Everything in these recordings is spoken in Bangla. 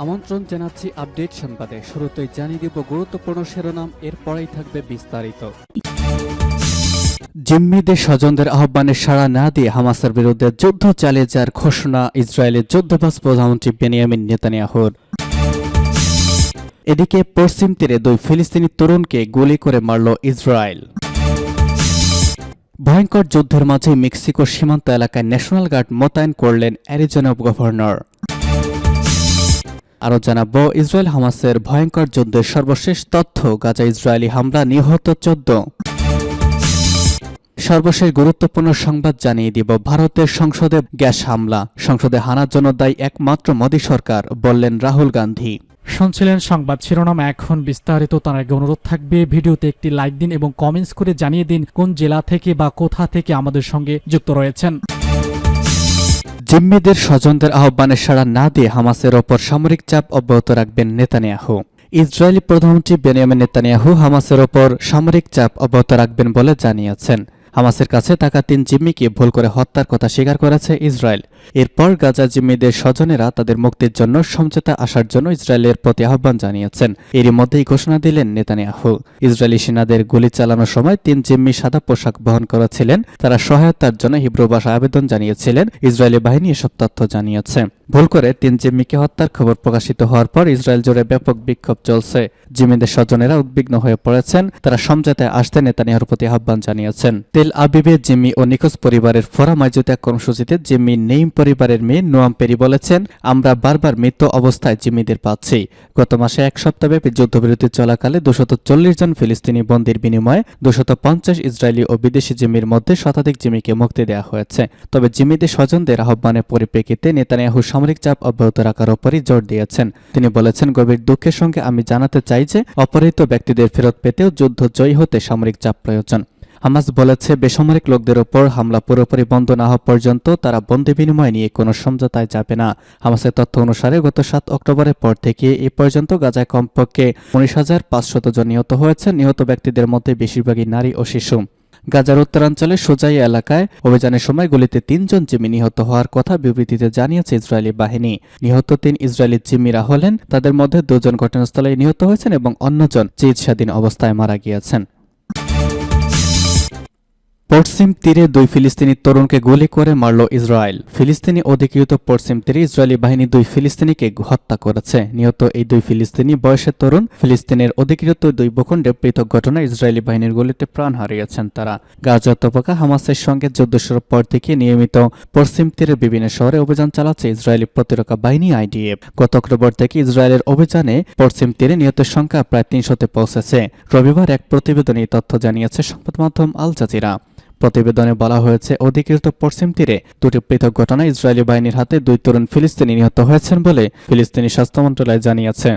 আমন্ত্রণ জানাচ্ছি আপডেট সংবাদে। শুরুতেই জানিয়ে দিব গুরুত্বপূর্ণ শিরোনাম, এরপরেই থাকবে বিস্তারিত। জিম্মিদের স্বজনদের আহ্বানে সাড়া না দিয়ে হামাসের বিরুদ্ধে যুদ্ধ চালিয়ে যাওয়ার ঘোষণা ইসরায়েলের যুদ্ধবাজ প্রধানমন্ত্রী বেনিয়ামিন নেতানিয়াহুর। এদিকে পশ্চিম তীরে দুই ফিলিস্তিনি তরুণকে গুলি করে মারল ইসরায়েল। ভয়ঙ্কর যুদ্ধের মাঝে মেক্সিকো সীমান্ত এলাকায় ন্যাশনাল গার্ড মোতায়েন করলেন অ্যারিজোনা গভর্নর। আরও জানাবো ইসরায়েল হামাসের ভয়ঙ্কর যুদ্ধের সর্বশেষ তথ্য, গাজা ইসরায়েলি হামলা, নিহত 14। সর্বশেষ গুরুত্বপূর্ণ সংবাদ জানিয়ে দিব ভারতের সংসদে গ্যাস হামলা, সংসদে হানার জন্য দায়ী একমাত্র মোদী সরকার, বললেন রাহুল গান্ধী। শুনছিলেন সংবাদ শিরোনাম, এখন বিস্তারিত। তার আগে অনুরোধ থাকবে ভিডিওতে একটি লাইক দিন এবং কমেন্টস করে জানিয়ে দিন কোন জেলা থেকে বা কোথা থেকে আমাদের সঙ্গে যুক্ত রয়েছেন। জিম্মিদের স্বজনদের আহ্বানে সাড়া না দিয়ে হামাসের ওপর সামরিক চাপ অব্যাহত রাখবেন নেতানিয়াহু। ইসরায়েলি প্রধানমন্ত্রী বেনিয়ামিন নেতানিয়াহু হামাসের ওপর সামরিক চাপ অব্যাহত রাখবেন বলে জানিয়েছেন। হামাসের কাছে থাকা 3 জিম্মিকে ভুল করে হত্যার কথা স্বীকার করেছে ইসরায়েল। এরপর গাজা জিম্মিদের স্বজনেরা তাদের মুক্তির জন্য সমঝোতা আসার জন্য ইসরায়েলের প্রতি আহ্বান জানিয়েছেন। এরই মধ্যেই ঘোষণা দিলেন নেতানিয়াহু। ইসরায়েলি সেনাদের গুলি চালানোর সময় 3 জিম্মি সাদা পোশাক বহন করেছিলেন। তারা সহায়তার জন্য হিব্রু ভাষায় আবেদন জানিয়েছিলেন। ইসরায়েলি বাহিনী এসব তথ্য জানিয়েছে। ভুল করে 3 জিম্মিকে হত্যার খবর প্রকাশিত হওয়ার পর ইসরায়েল জুড়ে ব্যাপক বিক্ষোভ চলছে। জিম্মিদের স্বজনেরা উদ্বিগ্ন হয়ে পড়েছেন। তারা সমঝোতায় আসতে নেতানিয়াহুর প্রতি আহ্বান জানিয়েছেন। তেল আবিবে জিম্মি ও নিখোঁজ পরিবারের ফোরাম আয়োজিত এক কর্মসূচিতে জিম্মি নেইম পরিবারের মেয়ে নোয়াম পেরি বলেছেন, আমরা বারবার মৃত অবস্থায় জিম্মিদের পাচ্ছি। গত মাসে 1 সপ্তাহব্যাপী যুদ্ধবিরতি চলাকালে 240 জন ফিলিস্তিনি বন্দির বিনিময়ে 250 ইসরায়েলি ও বিদেশি জিম্মির মধ্যে শতাধিক জিম্মিকে মুক্তি দেওয়া হয়েছে। তবে জিম্মিদের স্বজনদের আহ্বানের পরিপ্রেক্ষিতে নেতানিয়াহু সামরিক চাপ অব্যাহত রাখার ওপরই জোর দিয়েছেন। তিনি বলেছেন, গভীর দুঃখের সঙ্গে আমি জানাতে চাই যে অপহৃত ব্যক্তিদের ফেরত পেতেও যুদ্ধ জয়ী হতে সামরিক চাপ প্রয়োজন। হামাস বলেছে, বেসামরিক লোকদের ওপর হামলা পুরোপুরি বন্ধ না হওয়া পর্যন্ত তারা বন্দি বিনিময় নিয়ে কোনো সমঝোতায় যাবে না। হামাসের তথ্য অনুসারে গত 7 অক্টোবরের পর থেকে এ পর্যন্ত গাজায় কমপক্ষে 19,500 জন নিহত হয়েছে। নিহত ব্যক্তিদের মধ্যে বেশিরভাগই নারী ও শিশু। গাজার উত্তরাঞ্চলে সোজাই এলাকায় অভিযানের সময় গুলিতে 3 জন জিম্মি নিহত হওয়ার কথা বিবৃতিতে জানিয়েছে ইসরায়েলি বাহিনী। নিহত 3 ইসরায়েলি জিম্মিরা হলেন, তাদের মধ্যে 2 জন ঘটনাস্থলে নিহত হয়েছেন এবং অন্যজন চিকিৎসাধীন অবস্থায় মারা গিয়েছেন। পশ্চিম তীরে 2 ফিলিস্তিনি তরুণকে গুলি করে মারল ইসরায়েল। ফিলিস্তিনি অধিকৃত পশ্চিম তীরে ইসরায়েলি বাহিনী 2 ফিলিস্তিনিকে হত্যা করেছে। নিহত এই 2 ফিলিস্তিনি বয়সের তরুণ। ফিলিস্তিনের অধিকৃত 2 ভূখণ্ডে পৃথক ঘটনায় ইসরায়েলি বাহিনীর গুলিতে প্রাণ হারিয়েছেন তারা। গাজা উপত্যকা হামাসের সঙ্গে যুদ্ধ শুরুর পর থেকে নিয়মিত পশ্চিম তীরের বিভিন্ন শহরে অভিযান চালাচ্ছে ইসরায়েলি প্রতিরক্ষা বাহিনী IDF। গত অক্টোবর থেকে ইসরায়েলের অভিযানে পশ্চিম তীরে নিহতের সংখ্যা প্রায় 300-তে পৌঁছেছে। রবিবার এক প্রতিবেদনে এই তথ্য জানিয়েছে সংবাদ মাধ্যম আল জাজিরা। প্রতিবেদনে বলা হয়েছে, অধিকৃত পশ্চিম তীরে 2টি পৃথক ঘটনায় ইসরায়েলি বাহিনীর হাতে 2 তরুণ ফিলিস্তিনি নিহত হয়েছেন বলে ফিলিস্তিনি স্বাস্থ্য মন্ত্রণালয় জানিয়েছে।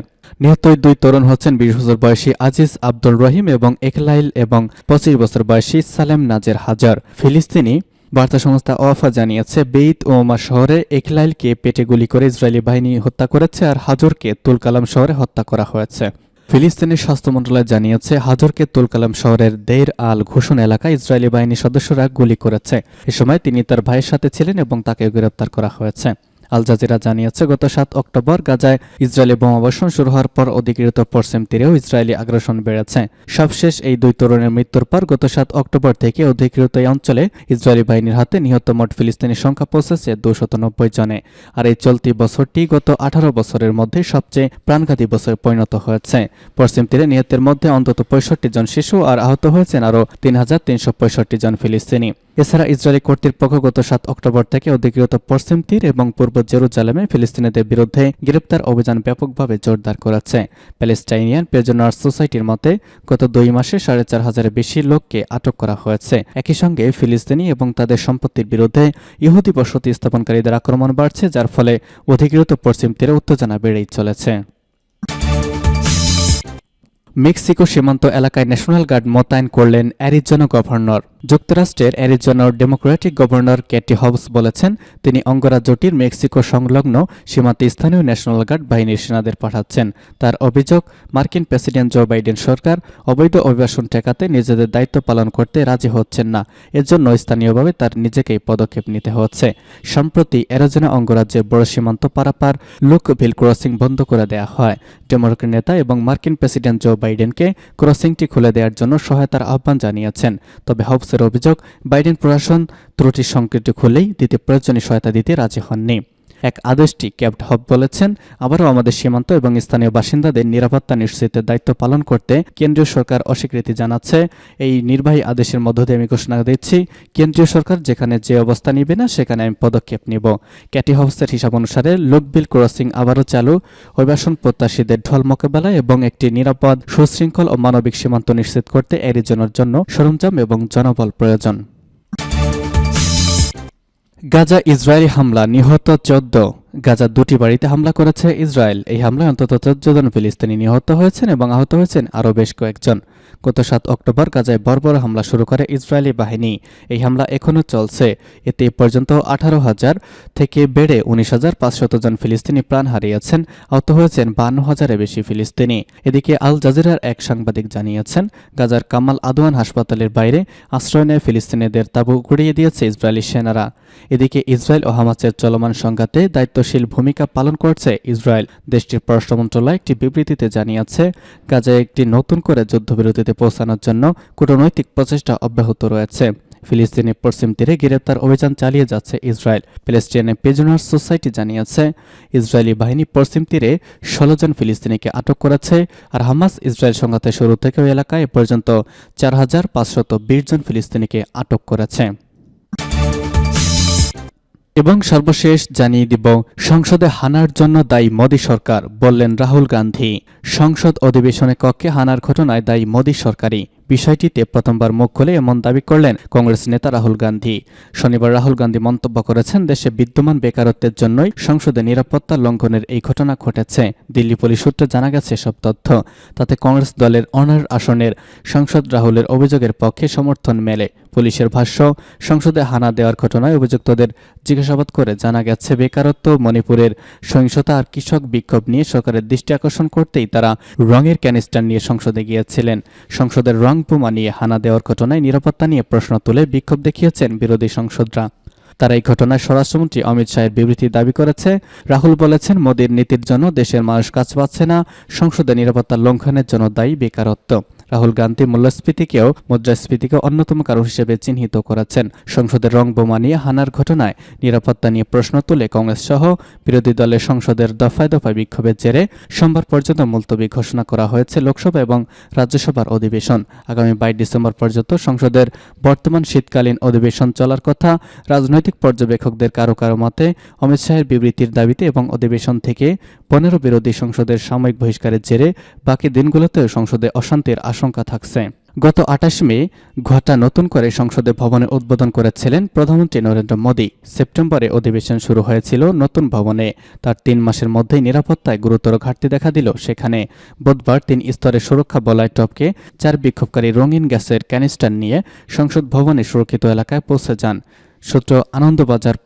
নিহত 2 তরুণ হচ্ছেন 20 বছর বয়সী আজিজ আব্দুল রহিম এবং একলাইল এবং 25 বছর বয়সী সালেম নাজের হাজার। ফিলিস্তিনি বার্তা সংস্থা ওয়াফা জানিয়েছে, বেইত ওমা শহরে একলাইলকে পেটে গুলি করে ইসরায়েলি বাহিনী হত্যা করেছে আর হাজরকে তুলকালাম শহরে হত্যা করা হয়েছে। ফিলিস্তিনের স্বাস্থ্য মন্ত্রণালয় জানিয়েছে, হাজরকে তুলকালাম শহরের দেইর আল ঘুশন এলাকায় ইসরায়েলি বাহিনীর সদস্যরা গুলি করেছে। এ সময় তিনি তার ভাইয়ের সাথে ছিলেন এবং তাকে গ্রেপ্তার করা হয়েছে। আল জাজিরা জানিয়েছে, গত 7 অক্টোবর গাজায় ইসরায়েলি বোমাবর্ষণ শুরু হওয়ার পর অধিকৃত পশ্চিম তীরেও ইসরায়েলি আগ্রাসন বেড়েছে। সবশেষ এই 2 তরুণের মৃত্যুর পর গত 7 অক্টোবর থেকে অধিকৃত এই অঞ্চলে ইসরায়েলি বাহিনীর হাতে নিহত মোট ফিলিস্তিনির সংখ্যা পৌঁছেছে 290 জনে। আর এই চলতি বছরটি গত 18 বছরের মধ্যে সবচেয়ে প্রাণঘাতী বছরে পরিণত হয়েছে। পশ্চিম তীরে নিহতের মধ্যে অন্তত 65 জন শিশু আর আহত হয়েছেন আরও 3,365 জন ফিলিস্তিনি। এছাড়া ইসরায়েলি কর্তৃপক্ষ গত 7 অক্টোবর থেকে অধিকৃত পশ্চিম তীর এবং পূর্ব জেরুজালেমে ফিলিস্তিনিদের বিরুদ্ধে গ্রেপ্তার অভিযান ব্যাপকভাবে জোরদার করেছে। প্যালেস্টাইনিয়ান প্রিজনার্স সোসাইটির মতে গত 2 মাসে 4,500-এর বেশি লোককে আটক করা হয়েছে। একই সঙ্গে ফিলিস্তিনি এবং তাদের সম্পত্তির বিরুদ্ধে ইহুদি বসতি স্থাপনকারীদের আক্রমণ বাড়ছে, যার ফলে অধিকৃত পশ্চিম তীরে উত্তেজনা বেড়েই চলেছে। মেক্সিকো সীমান্ত এলাকায় ন্যাশনাল গার্ড মোতায়েন করলেন অ্যারিজোনা গভর্নর। যুক্তরাষ্ট্রের অ্যারিজোনার ডেমোক্রেটিক গভর্নর ক্যাটি হবস বলেছেন, তিনি অঙ্গরাজ্যটির মেক্সিকো সংলগ্ন সীমান্তে স্থানীয় ন্যাশনাল গার্ড বাহিনীর সেনাদের পাঠাচ্ছেন। তার অভিযোগ, মার্কিন প্রেসিডেন্ট জো বাইডেন সরকার অবৈধ অভিবাসন ঠেকাতে নিজেদের দায়িত্ব পালন করতে রাজি হচ্ছেন না। এজন্য স্থানীয়ভাবে তার নিজেকেই পদক্ষেপ নিতে হচ্ছে। সম্প্রতি অ্যারিজোনা অঙ্গরাজ্যের বড় সীমান্ত পারাপার লুকভিল ক্রসিং বন্ধ করে দেওয়া হয়। ডেমোক্রেট নেতা এবং মার্কিন প্রেসিডেন্ট জো বাইডেনকে ক্রসিংটি খুলে দেওয়ার জন্য সহায়তার আহ্বান জানিয়েছেন। তবে হবসের অভিযোগ, বাইডেন প্রশাসন ত্রুটির সংকেতটি খুলেই দিতে প্রয়োজনীয় সহায়তা দিতে রাজি হননি। এক আদেশটি ক্যাপ্ট হব বলেছেন, আবারও আমাদের সীমান্ত এবং স্থানীয় বাসিন্দাদের নিরাপত্তা নিশ্চিতের দায়িত্ব পালন করতে কেন্দ্রীয় সরকার অস্বীকৃতি জানাচ্ছে। এই নির্বাহী আদেশের মধ্য দিয়ে আমি ঘোষণা দিচ্ছি, কেন্দ্রীয় সরকার যেখানে যে অবস্থা নিবে না সেখানে আমি পদক্ষেপ নিব। ক্যাটি হবসের হিসাব অনুসারে লুকভিল ক্রসিং আবারও চালু, অভিবাসন প্রত্যাশীদের ঢল মোকাবেলা এবং একটি নিরাপদ, সুশৃঙ্খল ও মানবিক সীমান্ত নিশ্চিত করতে অ্যারিজোনার জন্য সরঞ্জাম এবং জনবল প্রয়োজন। গাজা ইসরায়েলি হামলা, নিহত 14। গাজার দুটি বাড়িতে হামলা করেছে ইসরায়েল। এই হামলায় অন্তত 14 জন ফিলিস্তিনি নিহত হয়েছেন এবং আহত হয়েছেন আরও বেশ কয়েকজন। গত 7 অক্টোবর গাজায় বর্বর হামলা শুরু করে ইসরায়েলি বাহিনী। এই হামলা এখনও চলছে। এতে এ পর্যন্ত 18,000 থেকে বেড়ে 19,500 জন ফিলিস্তিনি প্রাণ হারিয়েছেন। আহত হয়েছেন 52,000-এর বেশি ফিলিস্তিনি। এদিকে আল জাজিরার এক সাংবাদিক জানিয়েছেন, গাজার কামাল আদওয়ান হাসপাতালের বাইরে আশ্রয় নেয় ফিলিস্তিনিদের তাঁবু গুড়িয়ে দিয়েছে ইসরায়েলি সেনারা। এদিকে ইসরায়েল ও হামাসের চলমান সংঘাতে দায়িত্বশীল ভূমিকা পালন করছে ইসরায়েল। দেশটির পররাষ্ট্র মন্ত্রণালয় একটি বিবৃতিতে জানিয়েছে, গাজায় একটি নতুন করে যুদ্ধবিরতিতে পৌঁছানোর জন্য কূটনৈতিক প্রচেষ্টা অব্যাহত রয়েছে। ফিলিস্তিনি পশ্চিম তীরে গ্রেপ্তার অভিযান চালিয়ে যাচ্ছে ইসরায়েল। প্যালেস্টাইনে প্রিজনার্স সোসাইটি জানিয়েছে, ইসরায়েলি বাহিনী পশ্চিম তীরে 16 জন ফিলিস্তিনিকে আটক করেছে। আর হামাস ইসরায়েল সংঘাতের শুরু থেকে ওই এলাকায় এ পর্যন্ত 4,520 জন ফিলিস্তিনিকে আটক করেছে। এবং সর্বশেষ জানিয়ে দিব, সংসদে হানার জন্য দায়ী মোদী সরকার, বললেন রাহুল গান্ধী। সংসদ অধিবেশনে কক্ষে হানার ঘটনায় দায়ী মোদী সরকারই। বিষয়টিতে প্রথমবার মুখ খুলে এমন দাবি করলেন কংগ্রেস নেতা রাহুল গান্ধী। শনিবার রাহুল গান্ধী মন্তব্য করেছেন, দেশে বিদ্যমান বেকারত্বের জন্যই সংসদে নিরাপত্তা লঙ্ঘনের এই ঘটনা ঘটেছে। দিল্লি পুলিশ সূত্রে জানা গেছে সব তথ্য। তাতে কংগ্রেস দলের অনার আসনের সাংসদ রাহুলের অভিযোগের পক্ষে সমর্থন মেলে। পুলিশের ভাষ্য, সংসদে হানা দেওয়ার ঘটনায় অভিযুক্তদের জিজ্ঞাসাবাদ করে জানা গেছে, বেকারত্ব, মণিপুরের সহিংসতা আর কৃষক বিক্ষোভ নিয়ে সরকারের দৃষ্টি আকর্ষণ করতেই তারা রঙের ক্যানিস্টার নিয়ে সংসদে গিয়েছিলেন। সংসদের রং বোমা নিয়ে হানা দেওয়ার ঘটনায় নিরাপত্তা নিয়ে প্রশ্ন তুলে বিক্ষোভ দেখিয়েছেন বিরোধী সাংসদরা। তারা এই ঘটনায় স্বরাষ্ট্রমন্ত্রী অমিত শাহের বিবৃতি দাবি করেছে। রাহুল বলেছেন, মোদীর নীতির জন্য দেশের মানুষ কাজ পাচ্ছে না, সংসদে নিরাপত্তা লঙ্ঘনের জন্য দায়ী বেকারত্ব। রাহুল গান্ধী মূল্যস্ফীতিকেও মুদ্রাস্ফীতিকে অন্যতম কারণ হিসেবে চিহ্নিত করেছেন। সংসদের রং বোমা নিয়ে হানার ঘটনায় নিরাপত্তা নিয়ে প্রশ্ন তুলে কংগ্রেস সহ বিরোধী দলের সংসদের দফায় দফায় বিক্ষোভের জেরে সোমবার পর্যন্ত মুলতবি ঘোষণা করা হয়েছে লোকসভা এবং রাজ্যসভার অধিবেশন। আগামী 22 ডিসেম্বর পর্যন্ত সংসদের বর্তমান শীতকালীন অধিবেশন চলার কথা। রাজনৈতিক পর্যবেক্ষকদের কারো কারো মতে, অমিত শাহের বিবৃতির দাবিতে এবং অধিবেশন থেকে 15 বিরোধী সংসদের সাময়িক বহিষ্কারের জেরে বাকি দিনগুলোতেও সংসদে অশান্তির আশঙ্কা থাকছে। গত 28 মে ঘটা নতুন করে সংসদে ভবনের উদ্বোধন করেছিলেন প্রধানমন্ত্রী নরেন্দ্র মোদী। সেপ্টেম্বরে অধিবেশন শুরু হয়েছিল নতুন ভবনে। তার 3 মাসের মধ্যেই নিরাপত্তায় গুরুতর ঘাটতি দেখা দিল সেখানে। বুধবার 3 স্তরের সুরক্ষা বলয় টপকে 4 বিক্ষোভকারী রঙিন গ্যাসের ক্যানিস্টার নিয়ে সংসদ ভবনের সুরক্ষিত এলাকায় পৌঁছে যান। সূত্র আনন্দবাজার।